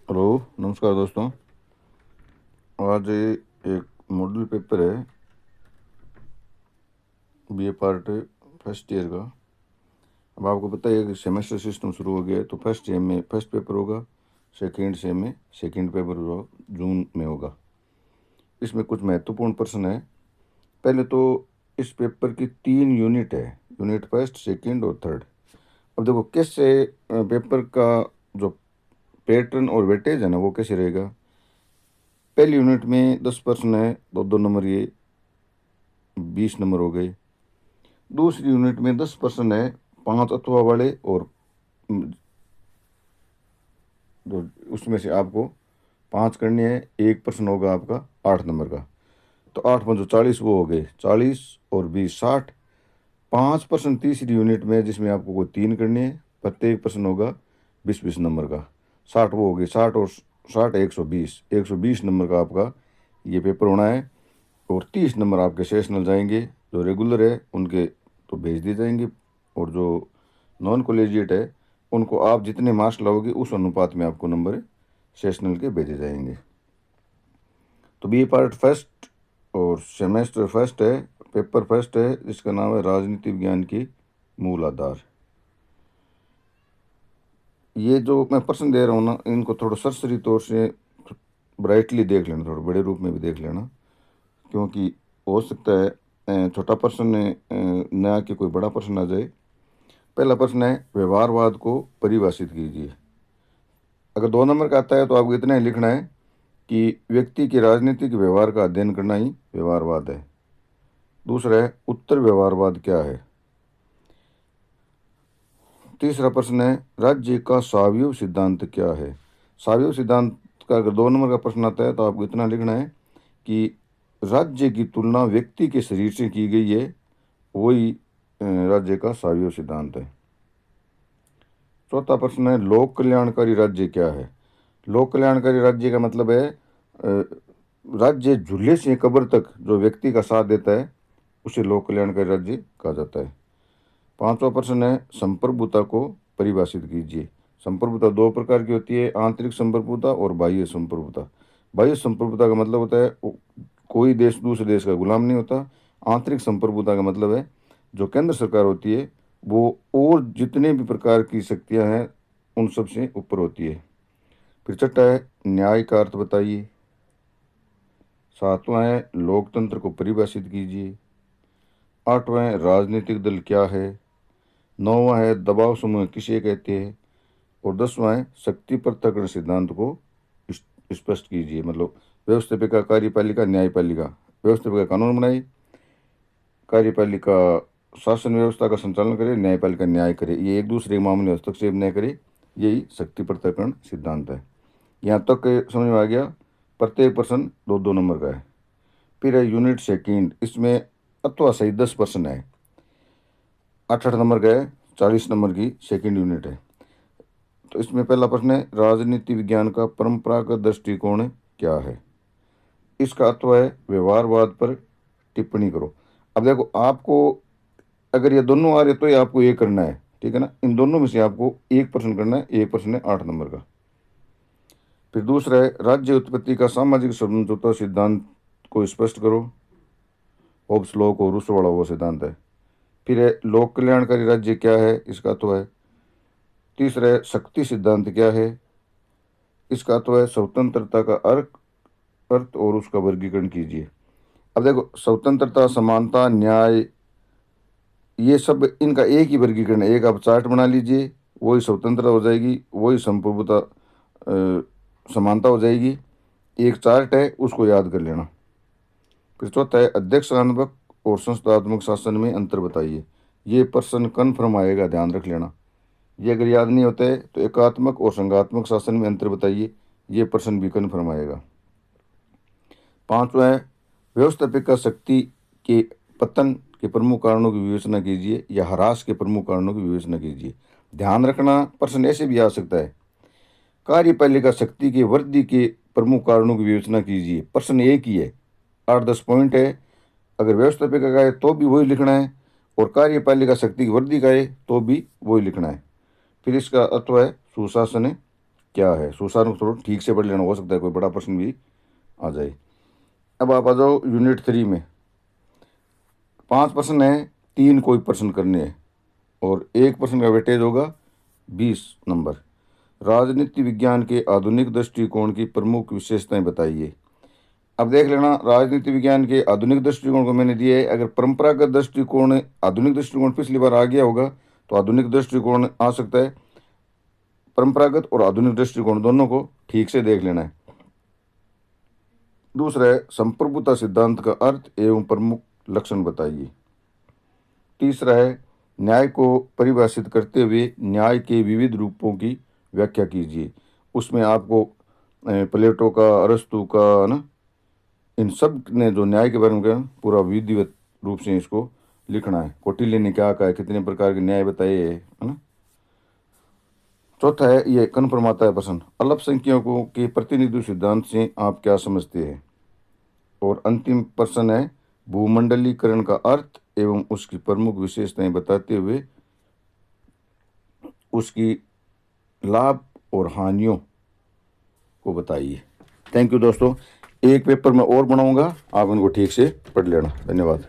Hello, नमस्कार दोस्तों। आज एक मॉडल पेपर है, बीए पार्ट फर्स्ट ईयर का। अब आपको पता है कि सेमेस्टर सिस्टम शुरू हो गया है, तो फर्स्ट ईयर में फर्स्ट पेपर होगा, सेकेंड सेम में सेकेंड पेपर होगा, जून में होगा। इसमें कुछ महत्वपूर्ण प्रश्न है। पहले तो इस पेपर की 3 यूनिट है, यूनिट फर्स्ट, सेकेंड और थर्ड। अब देखो कैसे पेपर का जो पैटर्न और वेटेज है ना, वो कैसे रहेगा। पहली यूनिट में 10 प्रश्न है, 2-2 नंबर, ये 20 नंबर हो गए। दूसरी यूनिट में 10 प्रश्न है, 5 अथवा वाले, और जो उसमें से आपको 5 करने हैं। एक प्रश्न होगा आपका 8 नंबर का, तो 8×5 = 40, वो हो गए 40, और 20 = 60। 5 प्रश्न तीसरी यूनिट में, जिसमें आपको कोई 3 करने हैं, प्रत्येक प्रश्न होगा 20-20 नंबर का। 60 वो हो गए, 60 और 60 120 नंबर का आपका ये पेपर होना है। और 30 नंबर आपके सेशनल जाएंगे, जो रेगुलर है उनके तो भेज दिए जाएंगे, और जो नॉन कॉलेजिएट है उनको आप जितने मार्क्स लाओगे उस अनुपात में आपको नंबर सेशनल के भेजे जाएंगे। तो बी पार्ट फर्स्ट और सेमेस्टर फर्स्ट है, पेपर फर्स्ट है, जिसका नाम है राजनीति विज्ञान की मूल आधार। ये जो मैं प्रश्न दे रहा हूँ ना, इनको थोड़ा सरसरी तौर से ब्राइटली देख लेना, थोड़ा बड़े रूप में भी देख लेना, क्योंकि हो सकता है छोटा प्रश्न न आके कोई बड़ा प्रश्न आ जाए। पहला प्रश्न है, व्यवहारवाद को परिभाषित कीजिए। अगर 2 नंबर का आता है तो आपको इतना ही लिखना है कि व्यक्ति के राजनीतिक व्यवहार का अध्ययन करना ही व्यवहारवाद है। दूसरा है, उत्तर व्यवहारवाद क्या है। तीसरा प्रश्न है, राज्य का स्वायत्त सिद्धांत क्या है। स्वायत्त सिद्धांत का अगर 2 नंबर का प्रश्न आता है तो आपको इतना लिखना है कि राज्य की तुलना व्यक्ति के शरीर से की गई है, वही राज्य का स्वायत्त सिद्धांत है। चौथा प्रश्न है, लोक कल्याणकारी राज्य क्या है। लोक कल्याणकारी राज्य का मतलब है राज्य झूले से कब्र तक जो व्यक्ति का साथ देता है, उसे लोक कल्याणकारी राज्य कहा जाता है। पांचवा प्रश्न है, संप्रभुता को परिभाषित कीजिए। संप्रभुता 2 प्रकार की होती है, आंतरिक संप्रभुता और बाह्य संप्रभुता। बाह्य संप्रभुता का मतलब होता है कोई देश दूसरे देश का गुलाम नहीं होता। आंतरिक संप्रभुता का मतलब है जो केंद्र सरकार होती है वो और जितने भी प्रकार की शक्तियां हैं उन सब से ऊपर होती है। फिर छठा है, न्याय का अर्थ बताइए। सातवां है, लोकतंत्र को परिभाषित कीजिए। आठवां है, राजनीतिक दल क्या है। नौवां है, दबाव समूह किसे कहते हैं। और 10वां है, शक्ति पृथक्करण सिद्धांत को स्पष्ट कीजिए। मतलब व्यवस्थापिका, कार्यपालिका, न्यायपालिका। व्यवस्थापिका कानून बनाए, कार्यपालिका शासन व्यवस्था का संचालन करे, न्यायपालिका न्याय करे, ये एक दूसरे के मामले में हस्तक्षेप न करे, यही शक्ति पृथक्करण सिद्धांत है। यहाँ तक समझ में आ गया। प्रत्येक प्रश्न 2-2 नंबर का है। फिर है यूनिट सेकेंड, इसमें अथवा सही 10 प्रश्न है, 8-8 नंबर का है, 40 नंबर की सेकेंड यूनिट है। तो इसमें पहला प्रश्न है, राजनीति विज्ञान का परंपरागत दृष्टिकोण क्या है। इसका अर्थ है व्यवहारवाद पर टिप्पणी करो। अब देखो आपको अगर ये दोनों आ रहे तो ये आपको ये करना है, ठीक है ना। इन दोनों में से आपको एक प्रश्न करना है, एक प्रश्न है 8 नंबर का। फिर दूसरा है, राज्य उत्पत्ति का सामाजिक समझौता सिद्धांत को स्पष्ट करो। होब्स लॉ को रूसो वाला वो सिद्धांत है। फिर है, लोक कल्याणकारी राज्य क्या है, इसका तो है। तीसरा है, शक्ति सिद्धांत क्या है, इसका तो है। स्वतंत्रता का अर्थ अर्थ और उसका वर्गीकरण कीजिए। अब देखो स्वतंत्रता, समानता, न्याय, ये सब इनका एक ही वर्गीकरण है। एक आप चार्ट बना लीजिए, वही स्वतंत्रता हो जाएगी, वही संप्रभुता समानता हो जाएगी। एक चार्ट है, उसको याद कर लेना। फिर चौथा है, अध्यक्षात्मक और संस्थात्मक शासन में अंतर बताइए। ये प्रश्न कन्फर्म आएगा, ध्यान रख लेना। ये अगर याद नहीं होता है तो एकात्मक और संघात्मक शासन में अंतर बताइए, ये प्रश्न भी कन्फर्म आएगा। पांचवा है, व्यवस्थापिका शक्ति के पतन के प्रमुख कारणों की विवेचना कीजिए, या ह्रास के प्रमुख कारणों की विवेचना कीजिए। ध्यान रखना, प्रश्न ऐसे भी आ सकता है, कार्यपालिका शक्ति के वृद्धि के प्रमुख कारणों की विवेचना कीजिए। प्रश्न एक ही है, 8-10 पॉइंट है। अगर व्यवस्थापिका का है तो भी वही लिखना है, और कार्यपालिका शक्ति की वृद्धि का है तो भी वही लिखना है। फिर इसका अर्थ है सुशासन क्या है। सुसार को थोड़ा ठीक से पढ़ लेना, हो सकता है कोई बड़ा प्रश्न भी आ जाए। अब आप आ जाओ यूनिट 3 में। 5 प्रश्न है, 3 कोई प्रश्न करने हैं और 1 प्रश्न का वेटेज होगा 20 नंबर। राजनीति विज्ञान के आधुनिक दृष्टिकोण की प्रमुख विशेषताएं बताइए। अब देख लेना, राजनीति विज्ञान के आधुनिक दृष्टिकोण को मैंने दिया है। अगर परंपरागत दृष्टिकोण आधुनिक दृष्टिकोण पिछली बार आ गया होगा तो आधुनिक दृष्टिकोण आ सकता है। परंपरागत और आधुनिक दृष्टिकोण दोनों को ठीक से देख लेना है। दूसरा है संप्रभुता सिद्धांत का अर्थ एवं प्रमुख लक्षण बताइए। तीसरा है न्याय को परिभाषित करते हुए न्याय के विविध रूपों की व्याख्या कीजिए। उसमें आपको प्लेटो का, अरस्तु का ना, इन सब ने जो न्याय के बारे में कहा पूरा विधिवत रूप से इसको लिखना है। कौटिल्य ने क्या कहा है, कितने प्रकार के न्याय बताए है ना। चौथा है ये कन्फर्म आता है प्रश्न, अल्पसंख्यकों के प्रतिनिधि सिद्धांत से आप क्या समझते हैं। और अंतिम प्रश्न है भूमंडलीकरण का अर्थ एवं उसकी प्रमुख विशेषताएं बताते हुए उसकी लाभ और हानियों को बताइए। थैंक यू दोस्तों। एक पेपर में और बनाऊंगा, आप उनको ठीक से पढ़ लेना। धन्यवाद।